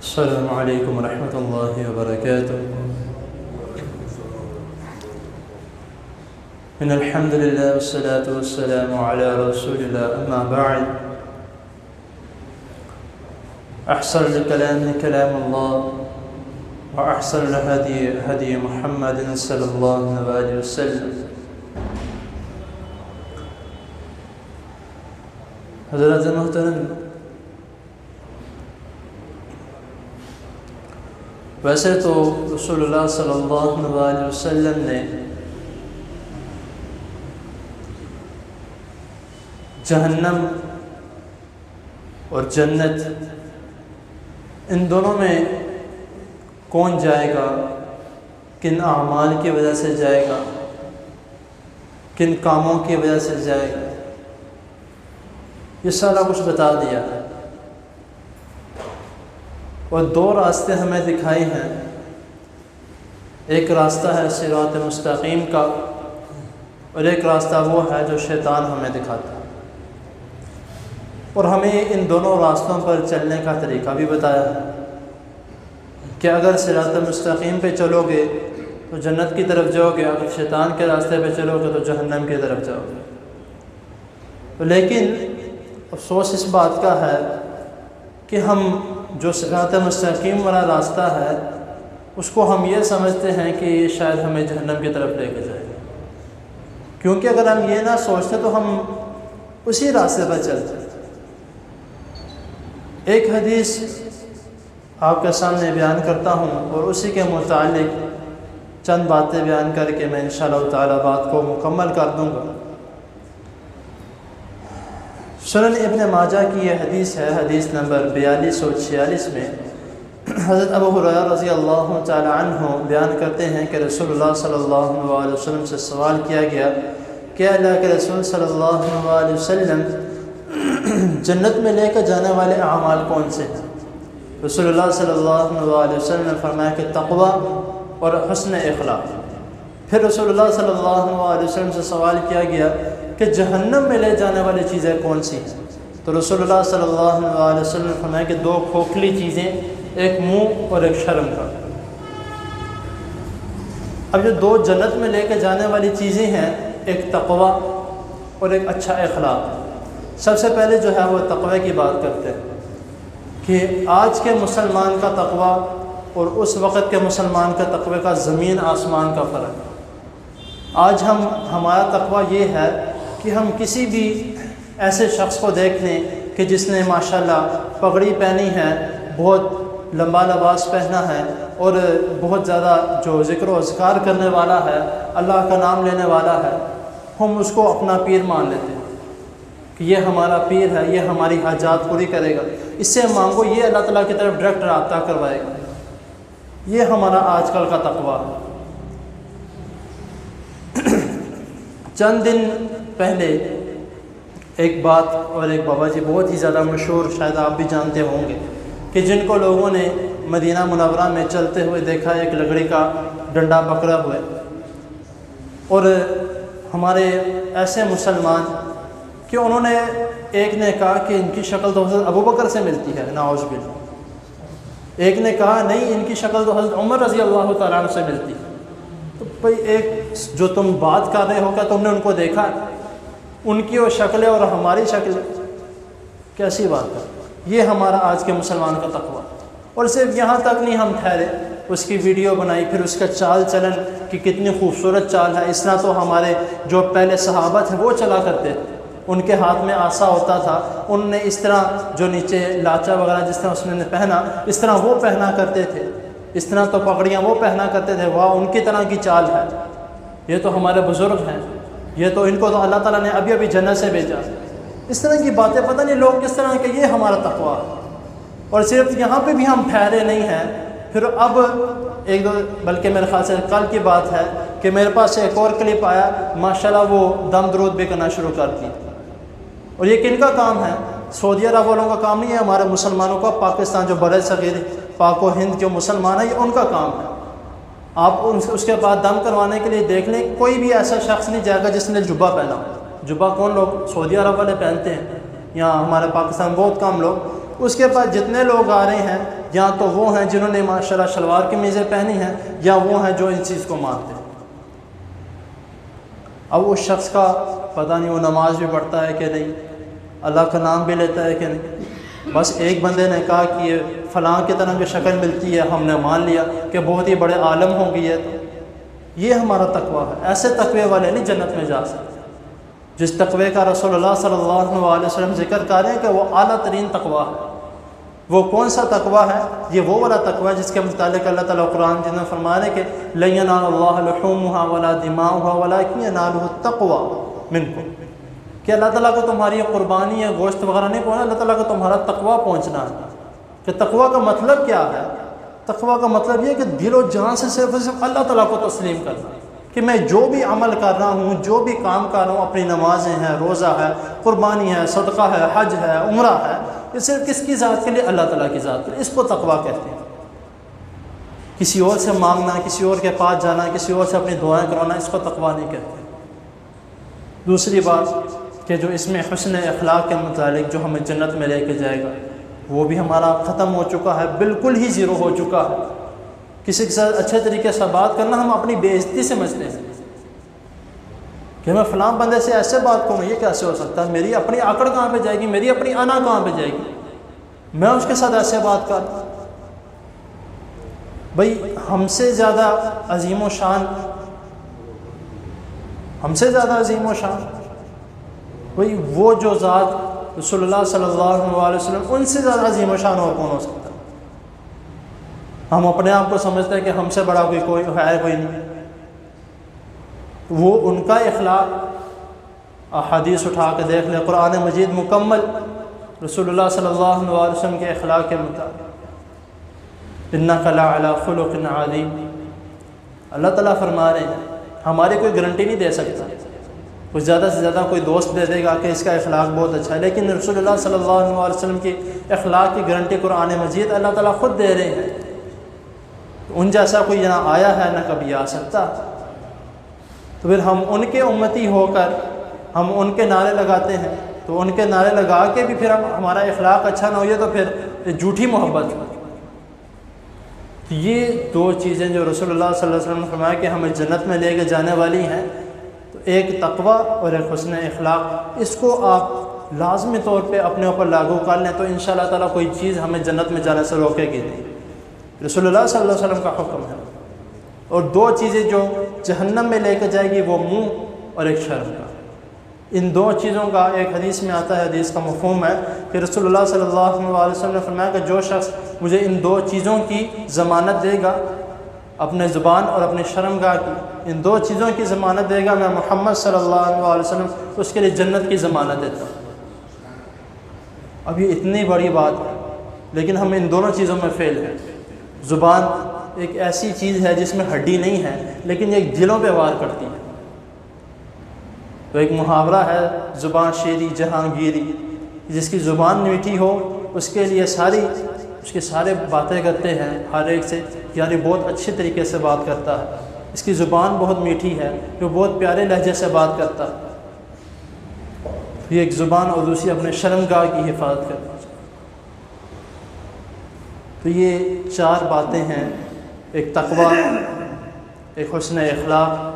السلام علیکم ورحمۃ اللہ وبرکاتہ۔ من الحمد للہ والصلاة والسلام علی رسول اللہ، اما بعد، احسن الکلام کلام اللہ واحسن الہدی ہدی محمد صلی اللہ علیہ وسلم۔ حضرات محترم، ویسے تو رسول اللہ صلی اللہ علیہ وسلم نے جہنم اور جنت ان دونوں میں کون جائے گا، کن اعمال کی وجہ سے جائے گا، کن کاموں کی وجہ سے جائے گا، یہ سارا کچھ بتا دیا ہے، اور دو راستے ہمیں دکھائے ہیں۔ ایک راستہ ہے صراط مستقیم کا، اور ایک راستہ وہ ہے جو شیطان ہمیں دکھاتا ہے، اور ہمیں ان دونوں راستوں پر چلنے کا طریقہ بھی بتایا ہے کہ اگر صراط مستقیم پہ چلو گے تو جنت کی طرف جاؤ گے، اگر شیطان کے راستے پہ چلو گے تو جہنم کی طرف جاؤ گے۔ لیکن افسوس اس بات کا ہے کہ ہم جو صراط مستقیم والا راستہ ہے اس کو ہم یہ سمجھتے ہیں کہ یہ شاید ہمیں جہنم کی طرف لے کے جائے گا، کیونکہ اگر ہم یہ نہ سوچتے تو ہم اسی راستے پر چلتے۔ ایک حدیث آپ کے سامنے بیان کرتا ہوں اور اسی کے متعلق چند باتیں بیان کر کے میں انشاءاللہ تعالی بات کو مکمل کر دوں گا۔ سنن ابن ماجہ کی یہ حدیث ہے، حدیث نمبر 4246 میں حضرت ابو ہریرہ رضی اللہ تعالی عنہ بیان کرتے ہیں کہ رسول اللہ صلی اللہ علیہ وسلم سے سوال کیا گیا کہ اللہ کے رسول صلی اللہ علیہ وسلم، جنت میں لے کر جانے والے اعمال کون سے ہیں؟ رسول اللہ صلی اللہ علیہ وسلم نے فرمایا کہ تقوی اور حسن اخلاق۔ پھر رسول اللہ صلی اللہ علیہ وسلم سے سوال کیا گیا کہ جہنم میں لے جانے والی چیزیں کون سی ہیں؟ تو رسول اللہ صلی اللہ علیہ وسلم نے فرمایا کہ دو کھوکھلی چیزیں، ایک منہ اور ایک شرم کا۔ اب جو دو جنت میں لے کے جانے والی چیزیں ہیں، ایک تقوی اور ایک اچھا اخلاق۔ سب سے پہلے جو ہے وہ تقوی کی بات کرتے ہیں کہ آج کے مسلمان کا تقوی اور اس وقت کے مسلمان کا تقوی کا زمین آسمان کا فرق ہے۔ آج ہمارا تقوی یہ ہے کہ ہم کسی بھی ایسے شخص کو دیکھ لیں کہ جس نے ماشاءاللہ پگڑی پہنی ہے، بہت لمبا لباس پہنا ہے اور بہت زیادہ جو ذکر و اذکار کرنے والا ہے، اللہ کا نام لینے والا ہے، ہم اس کو اپنا پیر مان لیتے ہیں کہ یہ ہمارا پیر ہے، یہ ہماری حاجات پوری کرے گا، اس سے مانگو، یہ اللہ تعالیٰ کی طرف ڈائریکٹ رابطہ کروائے گا۔ یہ ہمارا آج کل کا تقوی ہے۔ چند دن پہلے ایک بات، اور ایک بابا جی بہت ہی زیادہ مشہور، شاید آپ بھی جانتے ہوں گے، کہ جن کو لوگوں نے مدینہ منورہ میں چلتے ہوئے دیکھا، ایک لکڑی کا ڈنڈا پکڑے ہوئے، اور ہمارے ایسے مسلمان کہ انہوں نے، ایک نے کہا کہ ان کی شکل تو حضرت ابوبکر سے ملتی ہے، نعوذ باللہ۔ ایک نے کہا نہیں، ان کی شکل تو حضرت عمر رضی اللہ تعالیٰ عنہ سے ملتی ہے۔ تو بھئی ایک جو تم بات کر رہے ہو، کیا تم نے ان کو دیکھا؟ ان کی وہ شکلیں اور ہماری شکل کیسی بات ہے؟ یہ ہمارا آج کے مسلمان کا تقوی۔ اور صرف یہاں تک نہیں ہم ٹھہرے، اس کی ویڈیو بنائی، پھر اس کا چال چلن کہ کتنی خوبصورت چال ہے، اس طرح تو ہمارے جو پہلے صحابہ تھے وہ چلا کرتے تھے، ان کے ہاتھ میں عصا ہوتا تھا، ان نے اس طرح جو نیچے لاچا وغیرہ جس طرح اس نے پہنا، اس طرح وہ پہنا کرتے تھے، اس طرح تو پگڑیاں وہ پہنا کرتے تھے، واہ ان کی طرح کی چال ہے، یہ تو ہمارے بزرگ ہیں، یہ تو ان کو تو اللہ تعالیٰ نے ابھی ابھی جنت سے بھیجا۔ اس طرح کی باتیں پتہ نہیں لوگ کس طرح کہ یہ ہمارا تقوی ہے۔ اور صرف یہاں پہ بھی ہم ٹھہرے نہیں ہیں، پھر اب ایک دو، بلکہ میرے خیال سے کل کی بات ہے کہ میرے پاس ایک اور کلپ آیا، ماشاءاللہ وہ دم درود بھی کرنا شروع کر دی۔ اور یہ کن کا کام ہے؟ سعودی عرب والوں کا کام نہیں ہے، ہمارے مسلمانوں کا، پاکستان جو بر صغیر پاک و ہند جو مسلمان ہیں، یہ ان کا کام ہے۔ آپ اس کے بعد دم کروانے کے لیے دیکھ لیں، کوئی بھی ایسا شخص نہیں جائے گا جس نے جبہ پہنا ہو۔ جبہ کون لوگ سعودی عرب والے پہنتے ہیں، یا ہمارے پاکستان بہت کم لوگ۔ اس کے بعد جتنے لوگ آ رہے ہیں یا تو وہ ہیں جنہوں نے ماشاءاللہ شلوار قمیضیں پہنی ہیں، یا وہ ہیں جو ان چیز کو مانتے ہیں۔ اب اس شخص کا پتہ نہیں وہ نماز بھی پڑھتا ہے کہ نہیں، اللہ کا نام بھی لیتا ہے کہ نہیں، بس ایک بندے نے کہا کہ یہ فلاں کی طرح جو شکل ملتی ہے، ہم نے مان لیا کہ بہت ہی بڑے عالم ہوں گی ہے، تو یہ ہمارا تقویٰ ہے۔ ایسے تقوی والے نہیں جنت میں جا سکتے۔ جس تقوی کا رسول اللہ صلی اللہ علیہ وسلم ذکر کر رہے ہیں کہ وہ اعلیٰ ترین تقویٰ ہے، وہ کون سا تقویٰ ہے؟ یہ وہ والا تقویٰ ہے جس کے متعلق اللہ تعالیٰ قرآن میں فرما رہے ہیں کہ لَن يَنَالَ اللَّهَ لُحُومُهَا وَلَا دِمَاؤُهَا وَلَكِنْ يَنَالُهُ التَّقْوَىٰ مِنكُمْ، کہ اللہ تعالیٰ کو تمہاری قربانی یا گوشت وغیرہ نہیں پہنچنا، اللہ تعالیٰ کو تمہارا تقویٰ پہنچنا ہے۔ کہ تقویٰ کا مطلب کیا ہے؟ تقویٰ کا مطلب یہ ہے کہ دل و جان سے صرف اللہ تعالیٰ کو تسلیم کرنا، کہ میں جو بھی عمل کر رہا ہوں، جو بھی کام کر رہا ہوں، اپنی نمازیں ہیں، روزہ ہے، قربانی ہے، صدقہ ہے، حج ہے، عمرہ ہے، یہ صرف کس کی ذات کے لیے؟ اللہ تعالیٰ کی ذات کے لیے۔ اس کو تقویٰ کہتے ہیں۔ کسی اور سے مانگنا، کسی اور کے پاس جانا، کسی اور سے اپنی دعائیں کرانا، اس کو تقویٰ نہیں کہتے۔ دوسری بات کہ جو اس میں حسن اخلاق کے متعلق جو ہمیں جنت میں لے کے جائے گا، وہ بھی ہمارا ختم ہو چکا ہے، بالکل ہی زیرو ہو چکا ہے۔ کسی کے ساتھ اچھے طریقے سے بات کرنا ہم اپنی بے عزتی سمجھتے ہیں کہ میں فلاں بندے سے ایسے بات کروں، یہ کیسے ہو سکتا ہے؟ میری اپنی آکڑ کہاں پہ جائے گی، میری اپنی انا کہاں پہ جائے گی، میں اس کے ساتھ ایسے بات کر۔ بھئی ہم سے زیادہ عظیم و شان، ہم سے زیادہ عظیم و شان بھئی وہ جو ذات رسول اللہ صلی اللہ علیہ وسلم، ان سے زیادہ عظیم و شان اور کون ہو سکتا ہے؟ ہم اپنے آپ کو سمجھتے ہیں کہ ہم سے بڑا کوئی ہے کوئی نہیں۔ وہ ان کا اخلاق احادیث اٹھا کے دیکھ لیں، قرآن مجید مکمل رسول اللہ صلی اللہ علیہ وسلم کے اخلاق کے مطابق۔ اِنَّكَ لَعَلَىٰ خُلُقٍ عَظِيمٍ، اللہ تعالیٰ فرما رہے ہیں، ہماری کوئی گارنٹی نہیں دے سکتا، کچھ زیادہ سے زیادہ کوئی دوست دے دے گا کہ اس کا اخلاق بہت اچھا ہے، لیکن رسول اللہ صلی اللہ علیہ وسلم کی اخلاق کی گارنٹی قرآن مجید اللہ تعالیٰ خود دے رہے ہیں۔ ان جیسا کوئی نہ آیا ہے نہ کبھی آ سکتا، تو پھر ہم ان کے امتی ہو کر ہم ان کے نعرے لگاتے ہیں، تو ان کے نعرے لگا کے بھی پھر ہمارا اخلاق اچھا نہ ہوئے تو پھر جھوٹی محبت۔ یہ دو چیزیں جو رسول اللہ صلی اللہ علیہ وسلم نے فرمایا کہ ہمیں جنت میں لے کے جانے والی ہیں، تو ایک تقویٰ اور ایک حسن اخلاق، اس کو آپ لازمی طور پہ اپنے اوپر لاگو کر لیں تو انشاءاللہ تعالیٰ کوئی چیز ہمیں جنت میں جانے سے روکے گی نہیں۔ رسول اللہ صلی اللہ علیہ وسلم کا حکم ہے۔ اور دو چیزیں جو جہنم میں لے کے جائے گی، وہ منہ اور ایک شرم کا۔ ان دو چیزوں کا ایک حدیث میں آتا ہے، حدیث کا مفہوم ہے کہ رسول اللہ صلی اللہ علیہ وسلم نے فرمایا کہ جو شخص مجھے ان دو چیزوں کی ضمانت دے گا، اپنے زبان اور اپنی شرمگاہ کی، ان دو چیزوں کی ضمانت دے گا، میں محمد صلی اللہ علیہ وسلم اس کے لیے جنت کی ضمانت دیتا ہوں۔ اب یہ اتنی بڑی بات ہے، لیکن ہم ان دونوں چیزوں میں فیل ہیں۔ زبان ایک ایسی چیز ہے جس میں ہڈی نہیں ہے، لیکن یہ دلوں پہ وار کرتی ہے۔ تو ایک محاورہ ہے، زبان شیری جہانگیری، جس کی زبان میٹھی ہو اس کے لیے اس کے سارے باتیں کرتے ہیں ہر ایک سے، یعنی بہت اچھے طریقے سے بات کرتا ہے، اس کی زبان بہت میٹھی ہے، جو بہت پیارے لہجے سے بات کرتا ہے۔ یہ ایک زبان، اور دوسری اپنے شرمگاہ کی حفاظت کرتا ہے۔ تو یہ چار باتیں ہیں، ایک تقویٰ، ایک حسن اخلاق،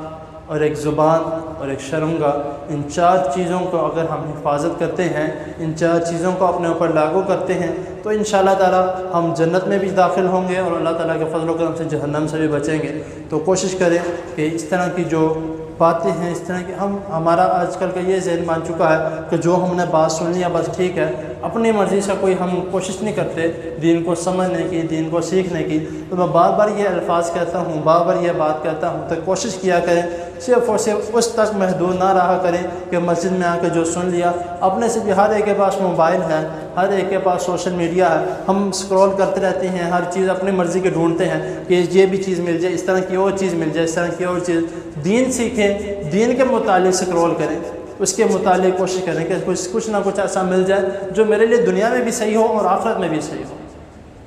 اور ایک زبان اور ایک شرمگاہ۔ ان چار چیزوں کو اگر ہم حفاظت کرتے ہیں، ان چار چیزوں کو اپنے اوپر لاگو کرتے ہیں، تو انشاءاللہ تعالی ہم جنت میں بھی داخل ہوں گے، اور اللہ تعالیٰ کے فضل و کرم سے جہنم سے بھی بچیں گے۔ تو کوشش کریں کہ اس طرح کی جو باتیں ہیں، اس طرح کی ہمارا آج کل کا یہ ذہن مان چکا ہے کہ جو ہم نے بات سن لیا بس ٹھیک ہے، اپنی مرضی سے کوئی ہم کوشش نہیں کرتے دین کو سمجھنے کی، دین کو سیکھنے کی۔ تو میں بار بار یہ الفاظ کہتا ہوں، بار بار یہ بات کہتا ہوں، تو کوشش کیا کریں صرف اور صرف اس تک محدود نہ رہا کریں کہ مسجد میں آ کے جو سن لیا، اپنے سے بھی ہر ایک کے پاس موبائل ہے، ہر ایک کے پاس سوشل میڈیا ہے، ہم اسکرول کرتے رہتے ہیں، ہر چیز اپنی مرضی کے ڈھونڈتے ہیں کہ یہ بھی چیز مل جائے، اس طرح کی اور چیز مل جائے، اس طرح کی اور چیز۔ دین سیکھیں، دین کے متعلق اسکرول کریں، اس کے متعلق کوشش کریں کہ کچھ نہ کچھ ایسا مل جائے جو میرے لیے دنیا میں بھی صحیح ہو اور آخرت میں بھی صحیح ہو۔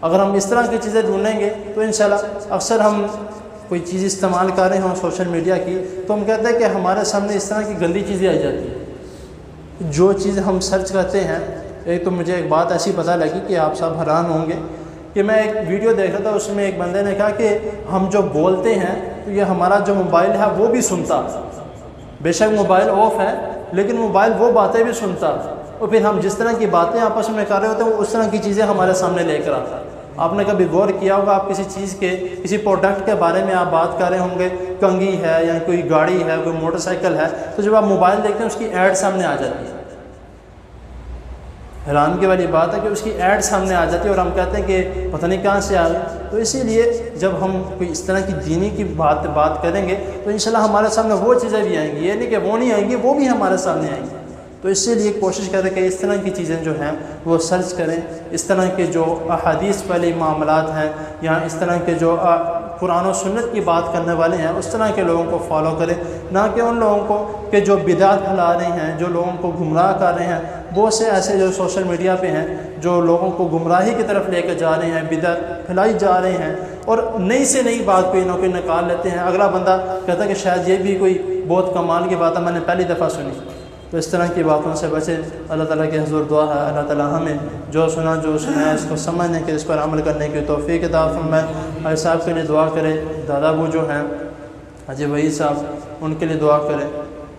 اگر ہم اس طرح کی چیزیں ڈھونڈیں گے تو انشاءاللہ اکثر ہم کوئی چیز استعمال کر رہے ہوں سوشل میڈیا کی، تو ہم کہتے ہیں کہ ہمارے سامنے اس طرح کی گندی چیزیں آ جاتی ہیں۔ جو چیز ہم سرچ کرتے ہیں، ایک تو مجھے ایک بات ایسی پتہ لگی کہ آپ سب حیران ہوں گے کہ میں ایک ویڈیو دیکھ رہا تھا، اس میں ایک بندے نے کہا کہ ہم جو بولتے ہیں تو یہ ہمارا جو موبائل ہے وہ بھی سنتا، بے شک موبائل آف ہے لیکن موبائل وہ باتیں بھی سنتا، اور پھر ہم جس طرح کی باتیں آپس میں کر رہے ہوتے ہیں وہ اس طرح کی چیزیں ہمارے سامنے لے کر آتا ہے۔ آپ نے کبھی غور کیا ہوگا، آپ کسی چیز کے کسی پروڈکٹ کے بارے میں آپ بات کر رہے ہوں گے، کنگھی ہے یا کوئی گاڑی ہے، کوئی موٹر سائیکل ہے، تو جب آپ موبائل دیکھتے ہیں اس کی ایڈ سامنے آ جاتی ہے۔ حیران کی والی بات ہے کہ اس کی ایڈ سامنے آ جاتی ہے اور ہم کہتے ہیں کہ پتہ نہیں کہاں سے آ گئی۔ تو اسی لیے جب ہم کوئی اس طرح کی دینی کی بات کریں گے تو انشاءاللہ ہمارے سامنے وہ چیزیں بھی آئیں گی، یہ نہیں کہ وہ نہیں آئیں گی، وہ بھی ہمارے سامنے آئیں گی۔ تو اس لیے کوشش کریں کہ اس طرح کی چیزیں جو ہیں وہ سرچ کریں، اس طرح کے جو احادیث والی معاملات ہیں یا اس طرح کے جو قرآن و سنت کی بات کرنے والے ہیں اس طرح کے لوگوں کو فالو کریں، نہ کہ ان لوگوں کو کہ جو بدعت پھیلا رہے ہیں، جو لوگوں کو گمراہ کر رہے ہیں۔ بہت سے ایسے جو سوشل میڈیا پہ ہیں جو لوگوں کو گمراہی کی طرف لے کے جا رہے ہیں، بدعت پھیلائی جا رہے ہیں اور نئی سے نئی بات کوئی نہ کوئی نکال لیتے ہیں۔ اگلا بندہ کہتا ہے کہ شاید یہ بھی کوئی بہت کمال کی بات ہے، میں نے پہلی دفعہ سنی۔ تو اس طرح کی باتوں سے بچیں۔ اللہ تعالیٰ کے حضور دعا ہے اللہ تعالیٰ ہمیں جو سنا ہے اس کو سمجھنے کے، اس پر عمل کرنے کی توفیق عطا فرمائے۔ بھائی صاحب کے لیے دعا کرے، دادا ابو جو ہیں حاجی وحید صاحب، ان کے لیے دعا کرے،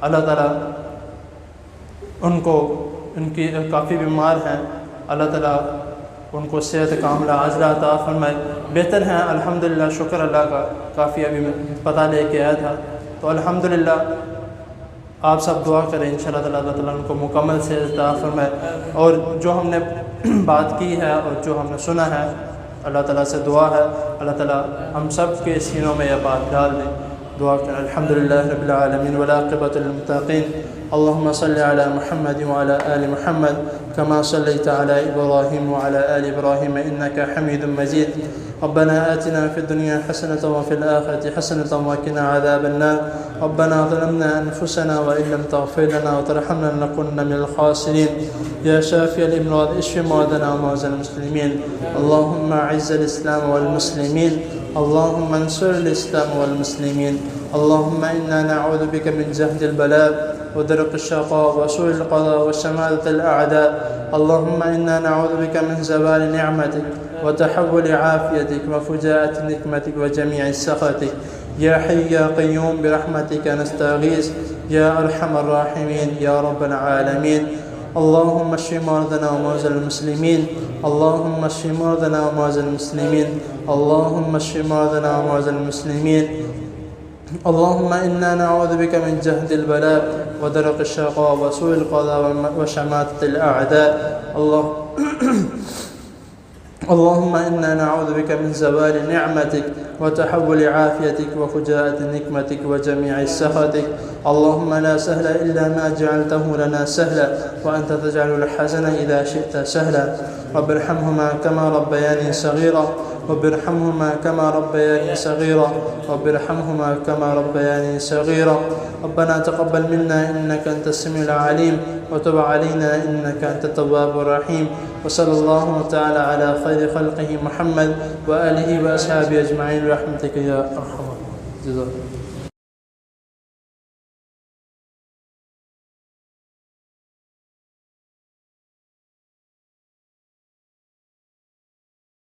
اللہ تعالیٰ ان کی کافی بیمار ہیں، اللہ تعالیٰ ان کو صحت کاملہ عاجلہ عطا فرمائے۔ بہتر ہیں الحمدللہ، شکر اللہ کا، کافی ابھی میں پتہ لے کے آیا تھا تو الحمدللہ آپ سب دعا کریں انشاءاللہ اللہ تعالیٰ ان کو مکمل صحت عطا فرمائے۔ اور جو ہم نے بات کی ہے اور جو ہم نے سنا ہے، اللہ تعالیٰ سے دعا ہے اللہ تعالیٰ ہم سب کے سینوں میں یہ بات ڈال دیں۔ دعا کریں۔ الحمدللہ رب العالمین والعاقبۃ للمتقین، اللهم صل على محمد وعلى آل محمد كما صليت على إبراهيم وعلى آل إبراهيم إنك حميد مجيد. ربنا آتنا في الدنيا حسنة وفي الآخرة حسنة وقنا عذاب النار. ربنا ظلمنا أنفسنا وإن لم تغفر لنا وترحمنا لنكونن من الخاسرين. يا شافي الأمراض اشف مرضانا ومرضى المسلمين. اللهم أعز الإسلام والمسلمين. اللهم انصر الإسلام والمسلمين. اللهم إنا نعوذ بك من جهد البلاء ودرك الشقاء وسوء القضاء وشماتة الأعداء. اللهم إنا نعوذ بك من زوال نعمتك وتحول عافيتك وفجاءة نقمتك وجميع سخطك. يا حي يا قيوم برحمتك نستغيث يا أرحم الراحمين يا رب العالمين. اللهم اشف مرضنا ومرضى المسلمين. اللهم اشف مرضنا ومرضى المسلمين. اللهم اشف مرضنا ومرضى المسلمين. اللهم إنا نعوذ بك من جهد البلاء ودرك الشقاء وسوء القضاء وشماتة الأعداء. اللهم إنا نعوذ بك من زوال نعمتك وتحول عافيتك وفجاءة نقمتك وجميع سخطك. اللهم لا سهل إلا ما جعلته لنا سهلا وأنت تجعل الحزن إذا شئت سهلا. رب ارحمهما كما ربياني صغيرا. رب ارحمهما كما ربياني صغيرا. رب ارحمهما كما ربياني صغيرا. ربنا تقبل منا إنك أنت السميع العليم وتب علينا إنك أنت التواب الرحيم. وصلى الله تعالى على خير خلقه محمد وآله وأصحابه أجمعين برحمتك يا أرحم الراحمين.